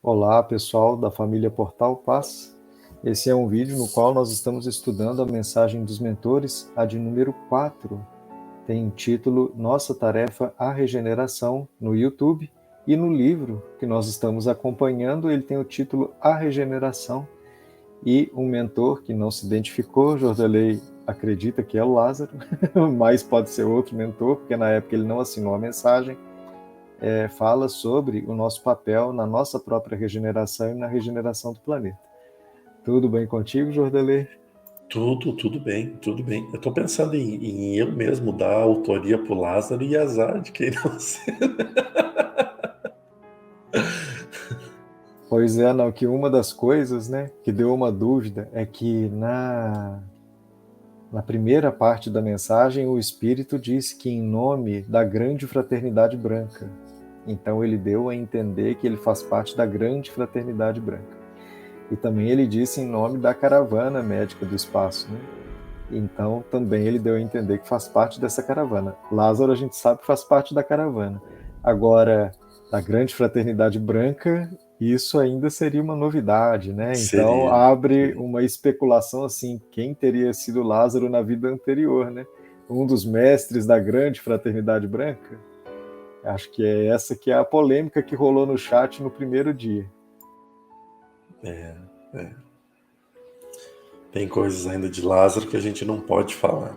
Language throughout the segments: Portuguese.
Olá, pessoal da família Portal Paz. Esse é um vídeo no qual nós estamos estudando a mensagem dos mentores, a de número 4. Tem o título Nossa Tarefa, a Regeneração, no YouTube, e no livro que nós estamos acompanhando, ele tem o título A Regeneração, e um mentor que não se identificou, Jordelei acredita que é o Lázaro, mas pode ser outro mentor, porque na época ele não assinou a mensagem, fala sobre o nosso papel na nossa própria regeneração e na regeneração do planeta. Tudo bem contigo, Jordelei? Tudo bem, tudo bem. Eu tô pensando em eu mesmo dar a autoria pro Lázaro e azar de quem não sei. Pois é, não, que uma das coisas, né, que deu uma dúvida é que na primeira parte da mensagem o Espírito diz que em nome da grande fraternidade branca. Então ele deu a entender que ele faz parte da grande fraternidade branca. E também ele disse em nome da caravana médica do espaço, né? Então também ele deu a entender que faz parte dessa caravana. Lázaro a gente sabe que faz parte da caravana. Agora, da grande fraternidade branca, isso ainda seria uma novidade, né? Então Seria. abre uma especulação assim, quem teria sido Lázaro na vida anterior, né? Um dos mestres da grande fraternidade branca? Acho que é essa que é a polêmica que rolou no chat no primeiro dia. É. Tem coisas ainda de Lázaro que a gente não pode falar.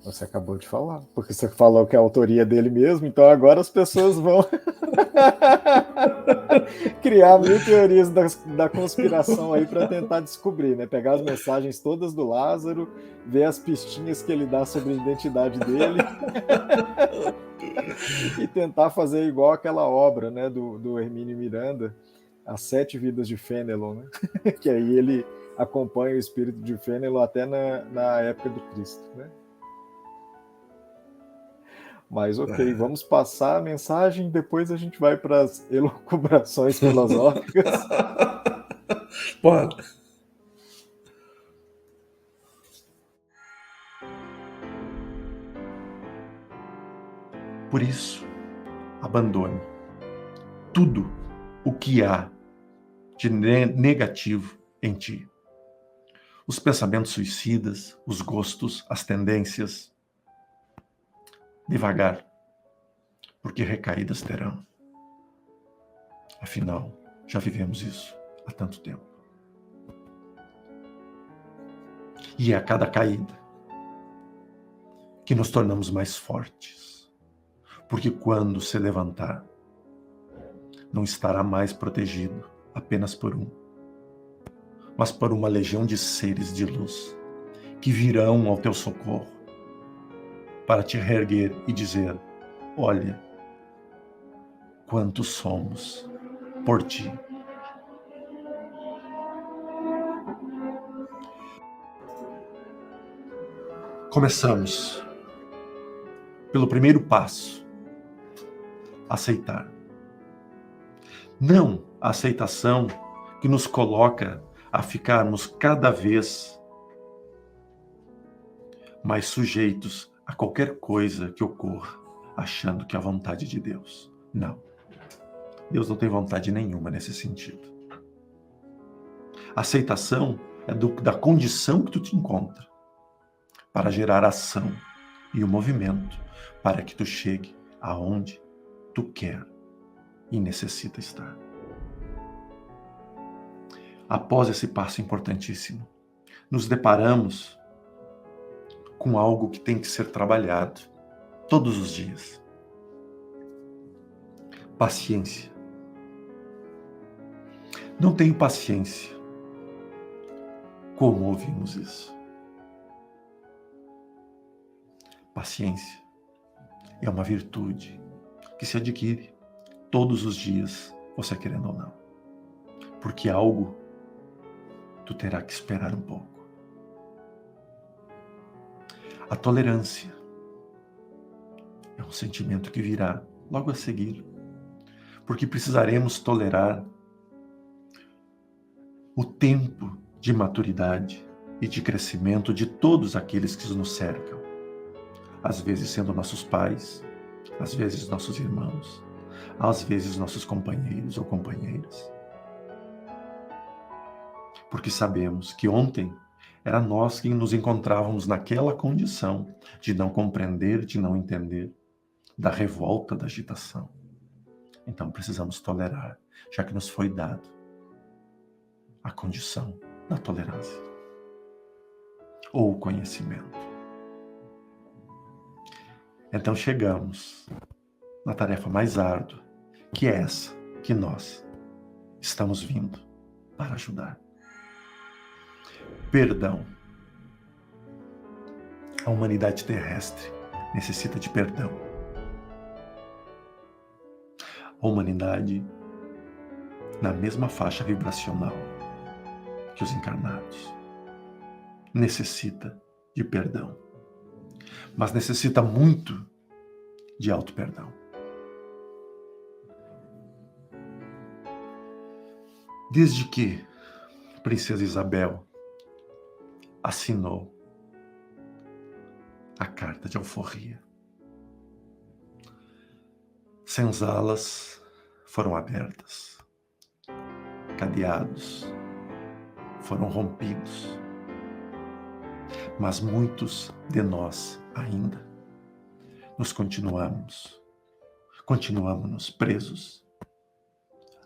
Você acabou de falar, porque você falou que é a autoria dele mesmo, então agora as pessoas vão criar mil teorias da conspiração aí para tentar descobrir, né? Pegar as mensagens todas do Lázaro, ver as pistinhas que ele dá sobre a identidade dele e tentar fazer igual aquela obra, né, do Hermínio Miranda, As Sete Vidas de Fênelon, né? Que aí ele acompanha o espírito de Fênelon até na época do Cristo, né? Mas ok, vamos passar a mensagem, depois a gente vai para as elucubrações filosóficas. Bora. Por isso, abandone tudo o que há de negativo em ti. Os pensamentos suicidas, os gostos, as tendências. Devagar, porque recaídas terão. Afinal, já vivemos isso há tanto tempo. E é a cada caída que nos tornamos mais fortes. Porque quando se levantar, não estará mais protegido apenas por um, mas por uma legião de seres de luz que virão ao teu socorro para te reerguer e dizer: olha, quantos somos por ti. Começamos pelo primeiro passo: aceitar. Não a aceitação que nos coloca a ficarmos cada vez mais sujeitos a qualquer coisa que ocorra, achando que é a vontade de Deus. Não. Deus não tem vontade nenhuma nesse sentido. A aceitação é da condição que tu te encontra para gerar ação e o movimento para que tu chegue aonde tu quer e necessita estar. Após esse passo importantíssimo, nos deparamos com algo que tem que ser trabalhado todos os dias. Paciência. Não tenho paciência. Como ouvimos isso? Paciência é uma virtude que se adquire todos os dias, você querendo ou não. Porque algo tu terá que esperar um pouco. A tolerância é um sentimento que virá logo a seguir, porque precisaremos tolerar o tempo de maturidade e de crescimento de todos aqueles que nos cercam. Às vezes sendo nossos pais, às vezes nossos irmãos, às vezes nossos companheiros ou companheiras. Porque sabemos que ontem era nós que nos encontrávamos naquela condição de não compreender, de não entender, da revolta, da agitação. Então precisamos tolerar, já que nos foi dado a condição da tolerância ou o conhecimento. Então chegamos na tarefa mais árdua, que é essa que nós estamos vindo para ajudar. Perdão. A humanidade terrestre necessita de perdão. A humanidade, na mesma faixa vibracional que os encarnados, necessita de perdão, mas necessita muito de auto-perdão. Desde que a Princesa Isabel assinou a carta de alforria, senzalas foram abertas, cadeados foram rompidos, mas muitos de nós ainda continuamos presos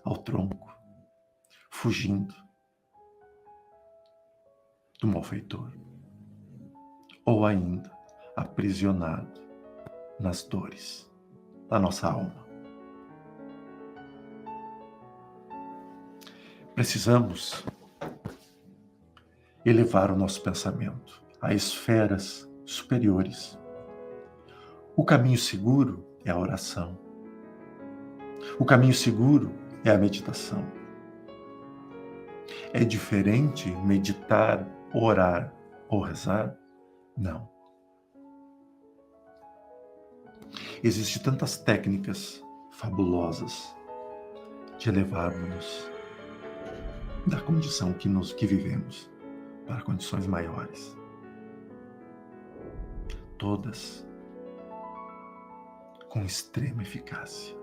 ao tronco, fugindo do malfeitor, ou ainda aprisionado nas dores da nossa alma. Precisamos elevar o nosso pensamento a esferas superiores. O caminho seguro é a oração. O caminho seguro é a meditação. É diferente meditar, orar ou rezar? Não. Existem tantas técnicas fabulosas de elevarmos da condição que vivemos para condições maiores. Todas com extrema eficácia.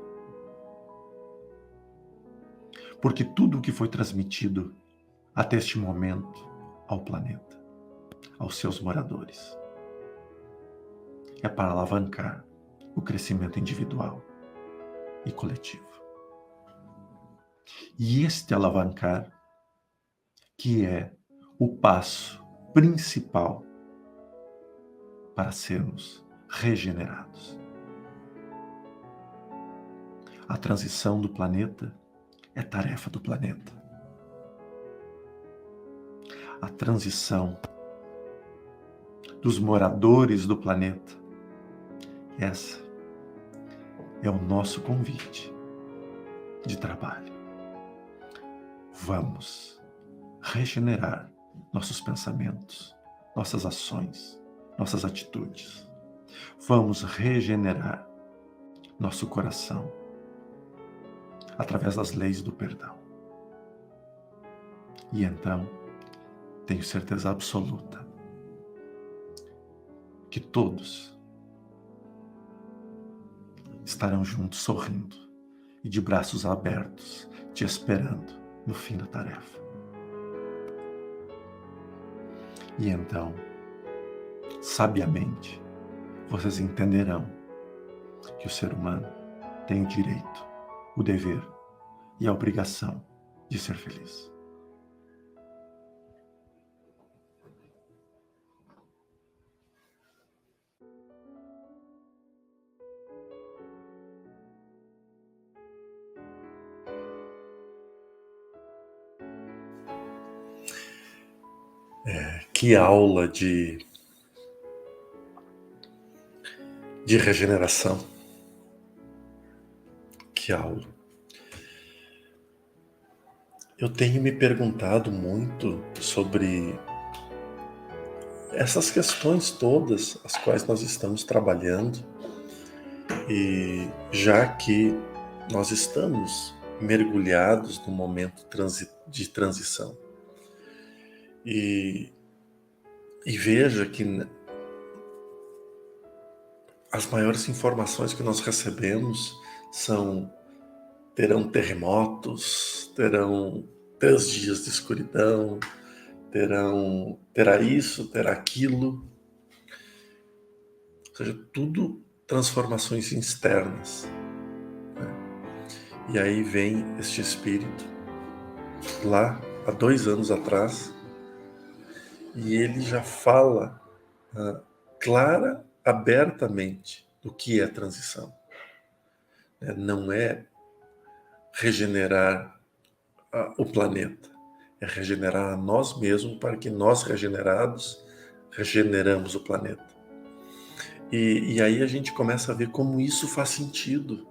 Porque tudo o que foi transmitido até este momento ao planeta, aos seus moradores, é para alavancar o crescimento individual e coletivo. E este alavancar, que é o passo principal para sermos regenerados. A transição do planeta é tarefa do planeta. A transição dos moradores do planeta, essa é o nosso convite de trabalho. Vamos regenerar nossos pensamentos, nossas ações, nossas atitudes. Vamos regenerar nosso coração através das leis do perdão. E então, tenho certeza absoluta que todos estarão juntos sorrindo e de braços abertos, te esperando no fim da tarefa. E então, sabiamente, vocês entenderão que o ser humano tem o direito, o dever e a obrigação de ser feliz. Que aula de regeneração. Que aula. Eu tenho me perguntado muito sobre essas questões todas as quais nós estamos trabalhando, e já que nós estamos mergulhados num momento de transição. E veja que as maiores informações que nós recebemos são terão terremotos, terão 3 dias de escuridão, terá isso, terá aquilo. Ou seja, tudo transformações externas. E aí vem este Espírito, lá há 2 anos atrás, e ele já fala clara, abertamente, do que é transição. Não é regenerar o planeta, é regenerar a nós mesmos para que nós, regenerados, regeneramos o planeta. E aí a gente começa a ver como isso faz sentido,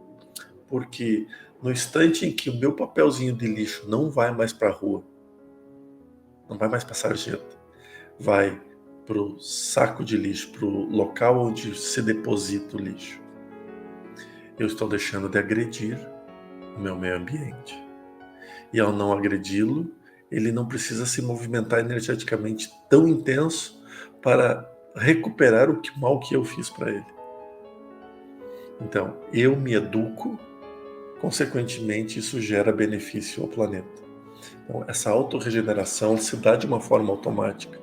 porque no instante em que o meu papelzinho de lixo não vai mais para a rua, não vai mais para a sarjeta, vai para o saco de lixo, para o local onde se deposita o lixo, eu estou deixando de agredir o meu meio ambiente. E ao não agredi-lo, ele não precisa se movimentar energeticamente tão intenso para recuperar o mal que eu fiz para ele. Então, eu me educo, consequentemente, isso gera benefício ao planeta. Então, essa autorregeneração se dá de uma forma automática.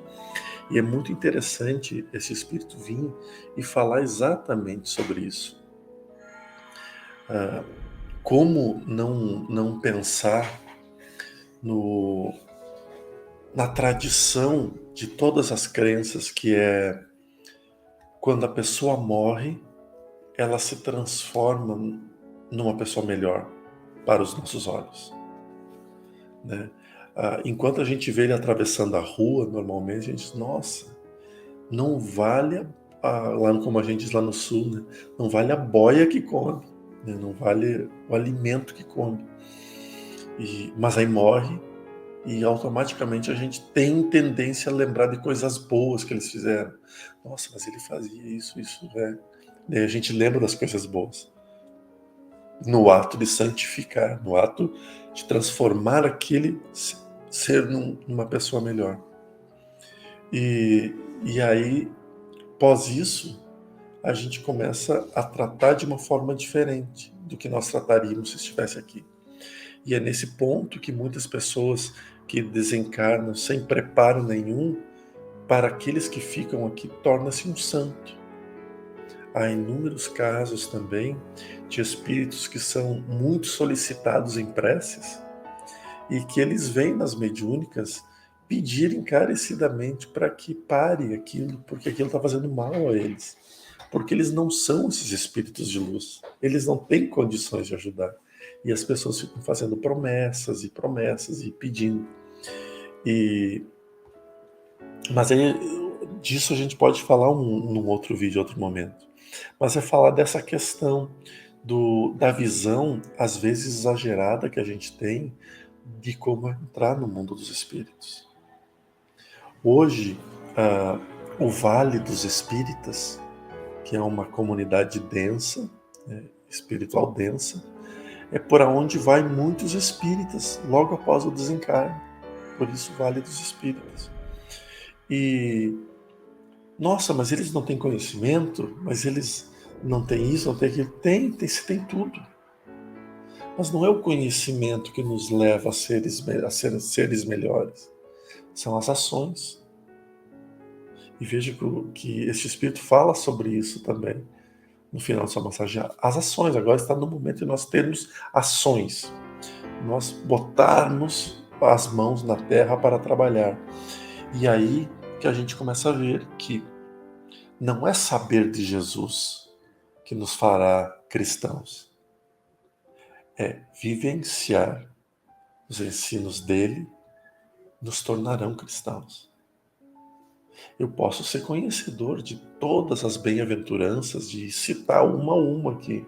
E é muito interessante esse Espírito vir e falar exatamente sobre isso. Como não pensar na tradição de todas as crenças, que é quando a pessoa morre, ela se transforma numa pessoa melhor para os nossos olhos, né? Enquanto a gente vê ele atravessando a rua, normalmente a gente diz, nossa, não vale, lá como a gente diz lá no sul, né? Não vale a boia que come, né? Não vale o alimento que come. Mas aí morre, e automaticamente a gente tem tendência a lembrar de coisas boas que eles fizeram. Nossa, mas ele fazia isso, né? Daí a gente lembra das coisas boas. No ato de santificar, no ato de transformar aquele ser numa pessoa melhor. E aí, após isso, a gente começa a tratar de uma forma diferente do que nós trataríamos se estivesse aqui. E é nesse ponto que muitas pessoas que desencarnam sem preparo nenhum, para aqueles que ficam aqui, torna-se um santo. Há inúmeros casos também de espíritos que são muito solicitados em preces e que eles vêm nas mediúnicas pedir encarecidamente para que pare aquilo, porque aquilo está fazendo mal a eles. Porque eles não são esses espíritos de luz. Eles não têm condições de ajudar. E as pessoas ficam fazendo promessas e pedindo. Mas aí, disso a gente pode falar num outro vídeo, outro momento. Mas é falar dessa questão da visão, às vezes exagerada, que a gente tem de como entrar no mundo dos espíritos. Hoje, o Vale dos Espíritas, que é uma comunidade densa, espiritual densa, é por onde vai muitos espíritas logo após o desencarne. Por isso, Vale dos Espíritas. E, nossa, mas eles não têm conhecimento, mas eles não têm isso, não têm aquilo. Tem tudo. Mas não é o conhecimento que nos leva a ser seres melhores. São as ações. E veja que este Espírito fala sobre isso também. No final da sua mensagem, as ações. Agora está no momento de nós termos ações. Nós botarmos as mãos na terra para trabalhar. E aí que a gente começa a ver que não é saber de Jesus que nos fará cristãos. É vivenciar os ensinos dele, nos tornarão cristãos. Eu posso ser conhecedor de todas as bem-aventuranças, de citar uma a uma aqui,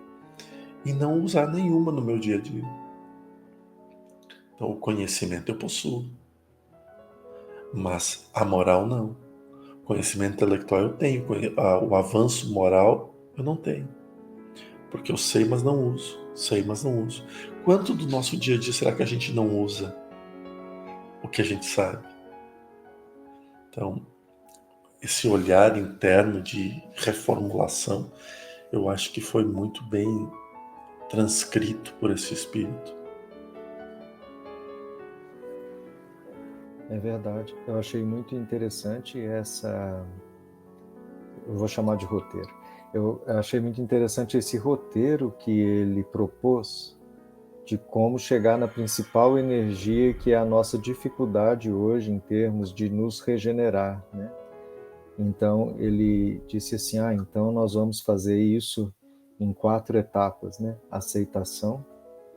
e não usar nenhuma no meu dia a dia. Então, o conhecimento eu possuo, mas a moral não. O conhecimento intelectual eu tenho, o avanço moral eu não tenho. Porque eu sei, mas não uso. Sei, mas não uso. Quanto do nosso dia a dia será que a gente não usa o que a gente sabe? Então, esse olhar interno de reformulação, eu acho que foi muito bem transcrito por esse Espírito. É verdade. Eu achei muito interessante eu vou chamar de roteiro. Eu achei muito interessante esse roteiro que ele propôs de como chegar na principal energia, que é a nossa dificuldade hoje em termos de nos regenerar, né? Então ele disse assim: então nós vamos fazer isso em 4 etapas, né? Aceitação,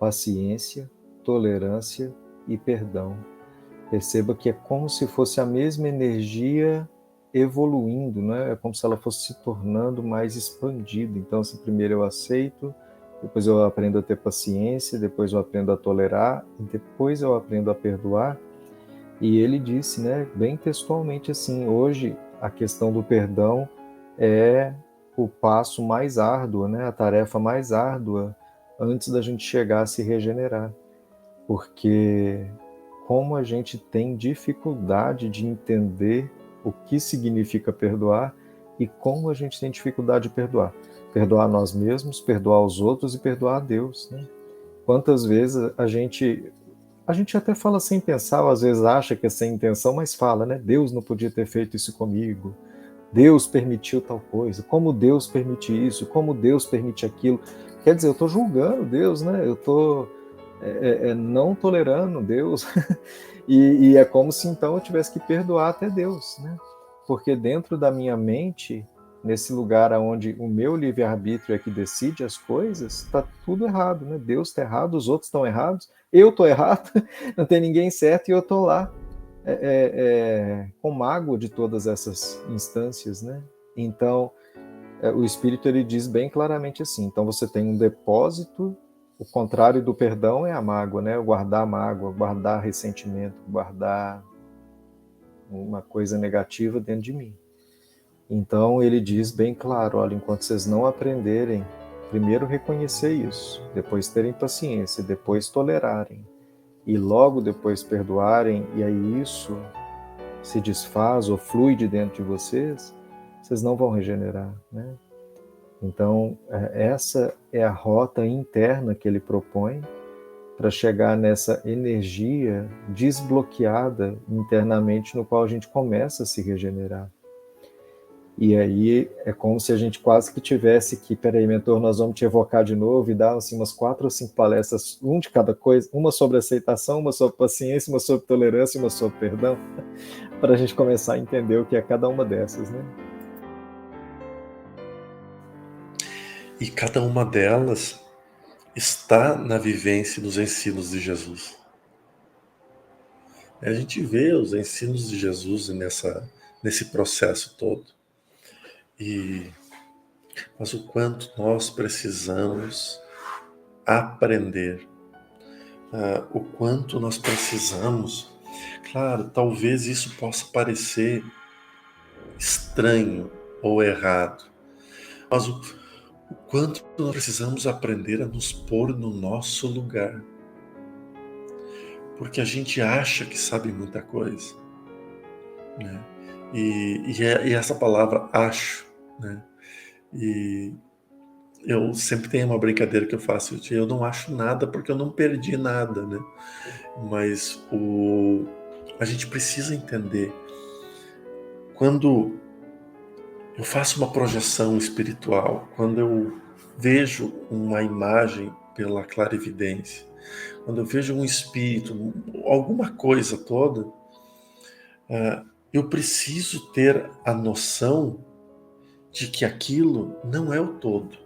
paciência, tolerância e perdão. Perceba que é como se fosse a mesma energia evoluindo, né? É como se ela fosse se tornando mais expandida. Então, assim, primeiro eu aceito, depois eu aprendo a ter paciência, depois eu aprendo a tolerar, e depois eu aprendo a perdoar. E ele disse, né, bem textualmente assim: hoje a questão do perdão é o passo mais árduo, né? A tarefa mais árdua antes da gente chegar a se regenerar. Porque como a gente tem dificuldade de entender o que significa perdoar e como a gente tem dificuldade de perdoar. Perdoar nós mesmos, perdoar os outros e perdoar a Deus, né? Quantas vezes a gente até fala sem pensar, ou às vezes acha que é sem intenção, mas fala, né? Deus não podia ter feito isso comigo. Deus permitiu tal coisa. Como Deus permite isso? Como Deus permite aquilo? Quer dizer, eu estou julgando Deus, né? Eu estou não tolerando Deus. E é como se então eu tivesse que perdoar até Deus, né? Porque dentro da minha mente, nesse lugar onde o meu livre-arbítrio é que decide as coisas, está tudo errado, né? Deus está errado, os outros estão errados, eu estou errado, não tem ninguém certo e eu estou lá com mágoa de todas essas instâncias, né? Então, o Espírito ele diz bem claramente assim: então você tem um depósito. O contrário do perdão é a mágoa, né? Guardar mágoa, guardar ressentimento, guardar uma coisa negativa dentro de mim. Então ele diz bem claro: olha, enquanto vocês não aprenderem, primeiro reconhecer isso, depois terem paciência, depois tolerarem, e logo depois perdoarem, e aí isso se desfaz ou flui de dentro de vocês, vocês não vão regenerar, né? Então, essa é a rota interna que ele propõe para chegar nessa energia desbloqueada internamente, no qual a gente começa a se regenerar. E aí é como se a gente quase que tivesse que, peraí, mentor, nós vamos te evocar de novo e dar assim, umas 4 ou 5 palestras, de cada coisa, uma sobre aceitação, uma sobre paciência, uma sobre tolerância e uma sobre perdão, para a gente começar a entender o que é cada uma dessas, né? E cada uma delas está na vivência dos ensinos de Jesus. A gente vê os ensinos de Jesus nesse processo todo. Mas o quanto nós precisamos aprender, o quanto nós precisamos. Claro, talvez isso possa parecer estranho ou errado, mas o quanto nós precisamos aprender a nos pôr no nosso lugar. Porque a gente acha que sabe muita coisa, né? E essa palavra acho, né? E eu sempre tenho uma brincadeira que eu faço, eu não acho nada porque eu não perdi nada, né? Mas a gente precisa entender, quando eu faço uma projeção espiritual, quando eu vejo uma imagem pela clarividência, quando eu vejo um espírito, alguma coisa toda, eu preciso ter a noção de que aquilo não é o todo,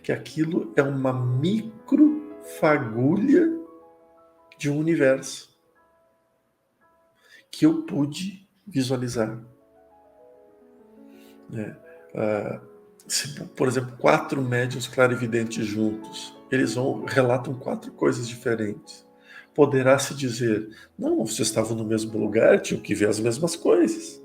que aquilo é uma microfagulha de um universo que eu pude visualizar. Se, por exemplo, 4 médiuns clarividentes juntos, eles relatam 4 coisas diferentes. Poderá se dizer, não, vocês estavam no mesmo lugar, tinham que ver as mesmas coisas.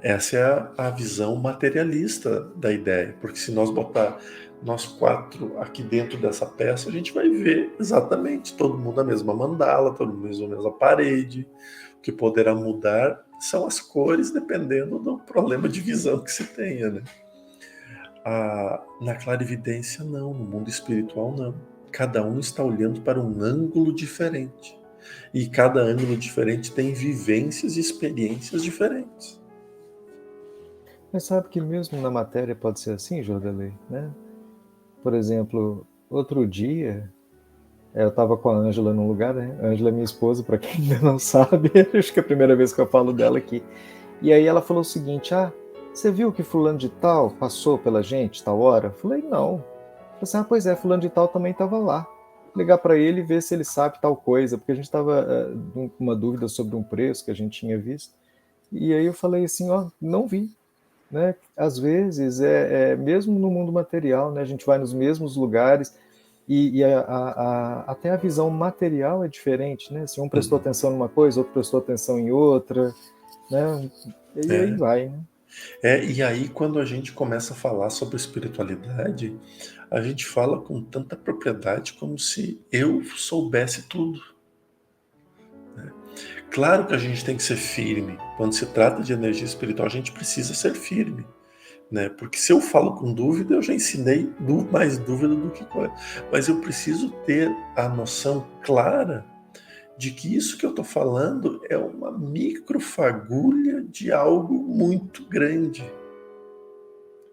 Essa é a visão materialista da ideia, porque se nós botar nós 4 aqui dentro dessa peça, a gente vai ver exatamente todo mundo a mesma mandala, todo mundo a mesma parede. O que poderá mudar são as cores, dependendo do problema de visão que se tenha, né? Na clarividência, não. No mundo espiritual, não. Cada um está olhando para um ângulo diferente. E cada ângulo diferente tem vivências e experiências diferentes. Mas sabe que mesmo na matéria pode ser assim, Jordelei, né? Por exemplo, outro dia, eu estava com a Ângela num lugar, né? A Ângela é minha esposa, para quem ainda não sabe, acho que é a primeira vez que eu falo dela aqui. E aí ela falou o seguinte: você viu que fulano de tal passou pela gente, tal hora? Eu falei, não. Eu falei assim, pois é, fulano de tal também estava lá. Ligar para ele e ver se ele sabe tal coisa, porque a gente estava com uma dúvida sobre um preço que a gente tinha visto. E aí eu falei assim, não vi. Né? Às vezes, mesmo no mundo material, né? A gente vai nos mesmos lugares e até a visão material é diferente, né? Se um prestou atenção numa coisa, outro prestou atenção em outra, né? E aí vai, né? E aí quando a gente começa a falar sobre espiritualidade, a gente fala com tanta propriedade como se eu soubesse tudo. Claro que a gente tem que ser firme. Quando se trata de energia espiritual, a gente precisa ser firme. Né? Porque se eu falo com dúvida, eu já ensinei mais dúvida do que coisa. Mas eu preciso ter a noção clara de que isso que eu estou falando é uma microfagulha de algo muito grande.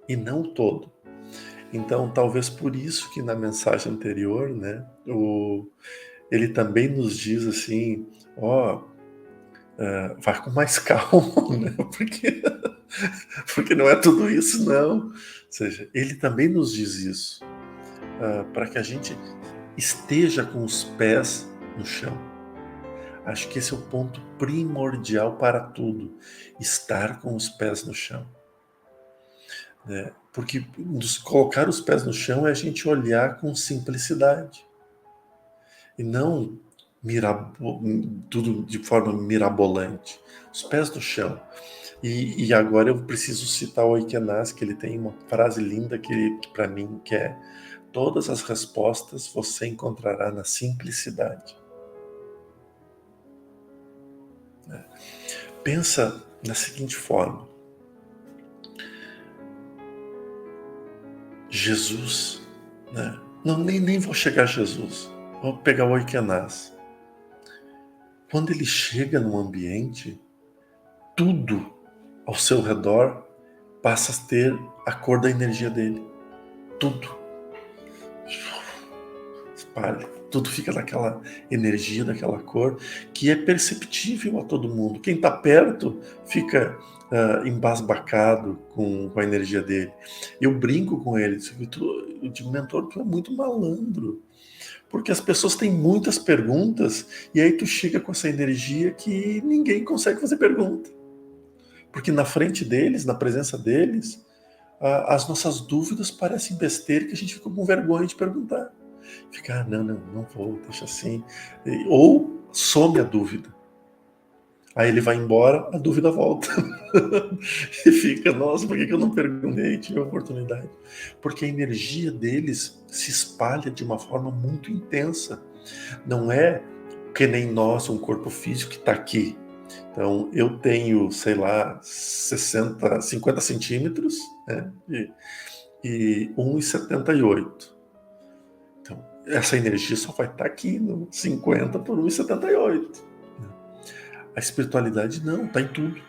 E não o todo. Então, talvez por isso que na mensagem anterior, né, ele também nos diz assim, vai com mais calma, né, porque não é tudo isso, não. Ou seja, ele também nos diz isso, para que a gente esteja com os pés no chão. Acho que esse é o ponto primordial para tudo, estar com os pés no chão. Né? Porque colocar os pés no chão é a gente olhar com simplicidade. E não tudo de forma mirabolante. Os pés no chão. E agora eu preciso citar o Oikenaz, que ele tem uma frase linda que para mim que é: todas as respostas você encontrará na simplicidade. Pensa da seguinte forma: Jesus, né? Não, nem vou chegar a Jesus, vou pegar o Oikenaz. Quando ele chega num ambiente, tudo ao seu redor passa a ter a cor da energia dele. Tudo. Espalha. Tudo fica daquela energia, daquela cor, que é perceptível a todo mundo. Quem está perto fica embasbacado com a energia dele. Eu brinco com ele, eu digo, mentor, tu é muito malandro. Porque as pessoas têm muitas perguntas e aí tu chega com essa energia que ninguém consegue fazer pergunta. Porque na frente deles, na presença deles, as nossas dúvidas parecem besteira que a gente fica com vergonha de perguntar. Fica, não vou, deixa assim. Ou some a dúvida. Aí ele vai embora, a dúvida volta. E fica, nossa, por que eu não perguntei? Tive a oportunidade. Porque a energia deles se espalha de uma forma muito intensa. Não é que nem nós, um corpo físico que está aqui. Então, eu tenho, sei lá, 50 centímetros, né, e 1,78. Então, essa energia só vai estar aqui no 50 por 1,78. A espiritualidade não, está em tudo.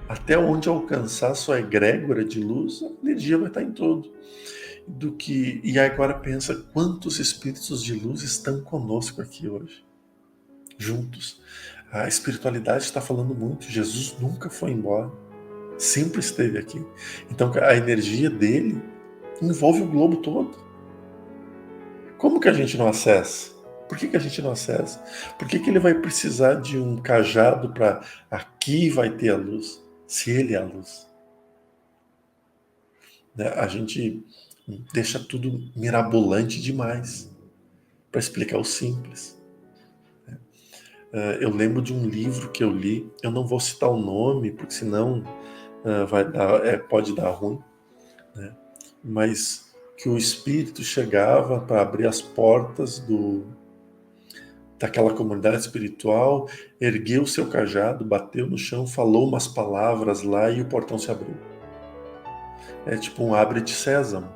Até onde alcançar sua egrégora de luz, a energia vai estar em tudo. E agora pensa quantos espíritos de luz estão conosco aqui hoje, juntos. A espiritualidade está falando muito. Jesus nunca foi embora, sempre esteve aqui. Então a energia dele envolve o globo todo. Como que a gente não acessa? Por que a gente não acessa? Por que ele vai precisar de um cajado para aqui vai ter a luz, se ele é a luz? Né? A gente deixa tudo mirabolante demais para explicar o simples. Eu lembro de um livro que eu li, eu não vou citar o nome, porque senão pode dar ruim, né? Mas que o espírito chegava para abrir as portas daquela comunidade espiritual, ergueu o seu cajado, bateu no chão, falou umas palavras lá e o portão se abriu. é tipo um abre de sésamo.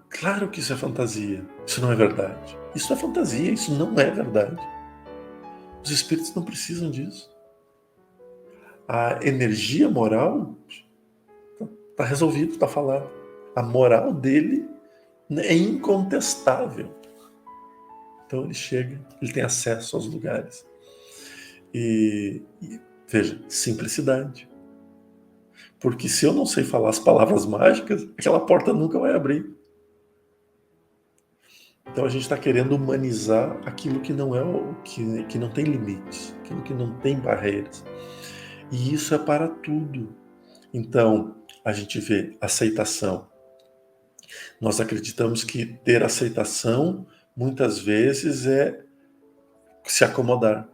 Claro que isso é fantasia, isso não é verdade. Isso é fantasia, isso não é verdade. Os espíritos não precisam disso. A energia moral está resolvido, está falado. A moral dele é incontestável. Então ele chega, ele tem acesso aos lugares. E veja, simplicidade. Porque se eu não sei falar as palavras mágicas, aquela porta nunca vai abrir. Então a gente está querendo humanizar aquilo que não é que não tem limites, aquilo que não tem barreiras. E isso é para tudo. Então a gente vê aceitação. Nós acreditamos que ter aceitação muitas vezes é se acomodar.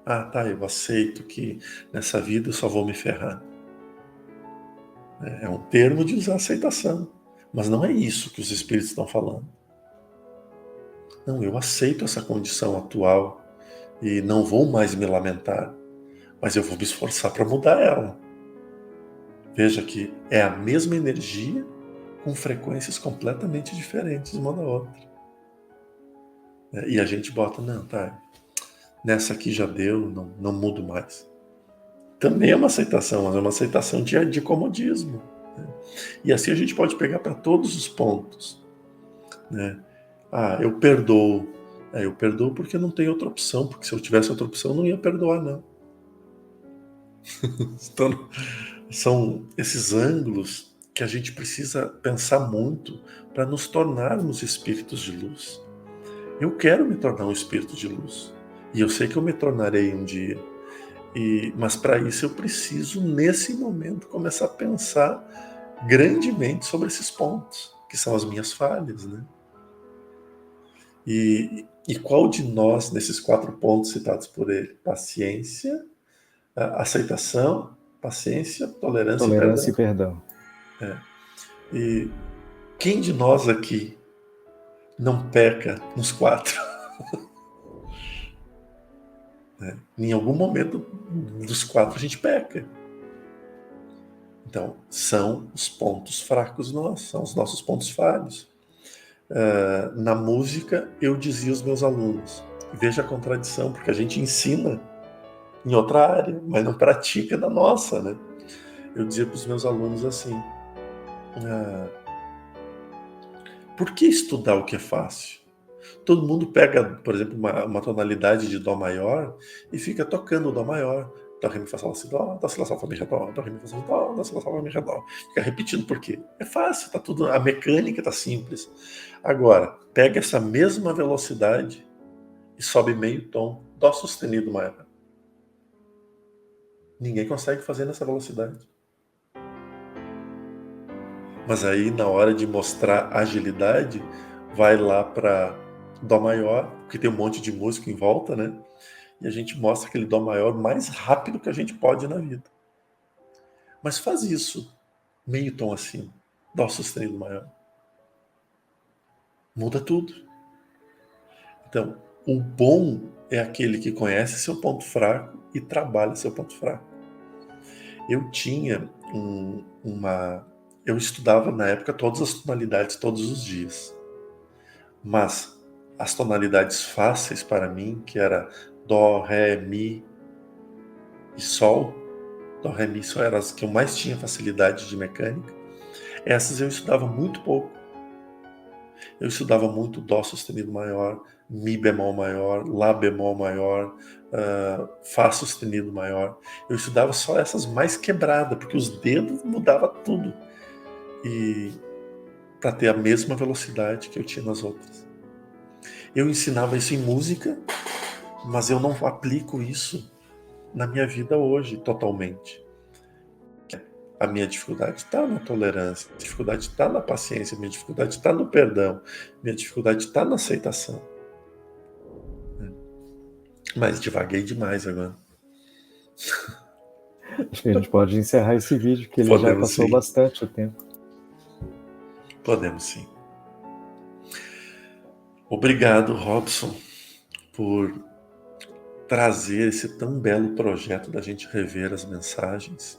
Tá, eu aceito que nessa vida eu só vou me ferrar. É um termo de usar aceitação. Mas não é isso que os espíritos estão falando. Não, eu aceito essa condição atual e não vou mais me lamentar, mas eu vou me esforçar para mudar ela. Veja que é a mesma energia com frequências completamente diferentes uma da outra. E a gente bota, não, tá, nessa aqui já deu, não mudo mais. Também é uma aceitação, mas é uma aceitação de comodismo. E assim a gente pode pegar para todos os pontos. Eu perdoo. Eu perdoo porque não tem outra opção, porque se eu tivesse outra opção eu não ia perdoar, não. Então, são esses ângulos que a gente precisa pensar muito para nos tornarmos espíritos de luz. Eu quero me tornar um espírito de luz. E eu sei que eu me tornarei um dia. Mas para isso eu preciso, nesse momento, começar a pensar grandemente sobre esses pontos, que são as minhas falhas, né? E qual de nós, nesses 4 pontos citados por ele? Paciência, aceitação, paciência, tolerância Tolerância e e perdão. E quem de nós aqui não peca nos 4? Em algum momento dos 4 a gente peca. Então, são os pontos fracos nossos, são os nossos pontos falhos. Na música, eu dizia aos meus alunos, veja a contradição, porque a gente ensina em outra área, mas não pratica na nossa, né? Eu dizia para os meus alunos assim, por que estudar o que é fácil? Todo mundo pega, por exemplo, uma tonalidade de Dó maior e fica tocando o Dó maior. Dó, Ré, Mi, Fá, Sol, Si, Dó, Dó, Si, Lá, Sol, Fá, Mi, Ré, Dó, Dó, Ré, Mi, Fá, Sol, Si, Dó, Dó, Si, Lá, Sol, Fá, Mi, Ré, Dó. Fica repetindo por quê? É fácil, tá tudo, a mecânica tá simples. Agora, pega essa mesma velocidade e sobe meio tom, Dó sustenido maior. Ninguém consegue fazer nessa velocidade. Mas aí, na hora de mostrar agilidade, vai lá para Dó maior, porque tem um monte de música em volta, né? E a gente mostra aquele Dó maior mais rápido que a gente pode na vida. Mas faz isso, meio tom acima, Dó sustenido maior. Muda tudo. Então, o bom é aquele que conhece seu ponto fraco e trabalha seu ponto fraco. Eu tinha eu estudava na época todas as tonalidades todos os dias. Mas as tonalidades fáceis para mim, que era Dó, Ré, Mi e Sol, Dó, Ré, Mi, Sol eram as que eu mais tinha facilidade de mecânica, essas eu estudava muito pouco. Eu estudava muito Dó sustenido maior, Mi bemol maior, Lá bemol maior, Fá sustenido maior. Eu estudava só essas mais quebradas, porque os dedos mudavam tudo. E para ter a mesma velocidade que eu tinha nas outras. Eu ensinava isso em música, mas eu não aplico isso na minha vida hoje totalmente. A minha dificuldade está na tolerância, a dificuldade está na paciência, a minha dificuldade está no perdão, a minha dificuldade está na aceitação. Mas divaguei demais agora. Acho que a gente pode encerrar esse vídeo, que ele Podemos, já passou sim. bastante o tempo. Podemos sim. Obrigado, Robson, por trazer esse tão belo projeto da gente rever as mensagens.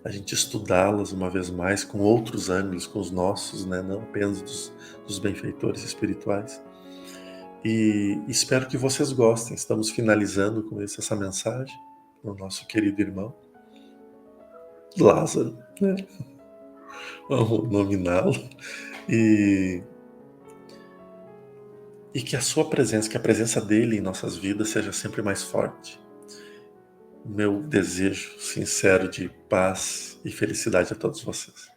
a gente estudá-las uma vez mais com outros ângulos, com os nossos, né? Não apenas dos benfeitores espirituais. E espero que vocês gostem. Estamos finalizando com isso essa mensagem do nosso querido irmão Lázaro, né? Vamos nominá-lo. E que a sua presença, que a presença dele em nossas vidas seja sempre mais forte. Meu desejo sincero de paz e felicidade a todos vocês.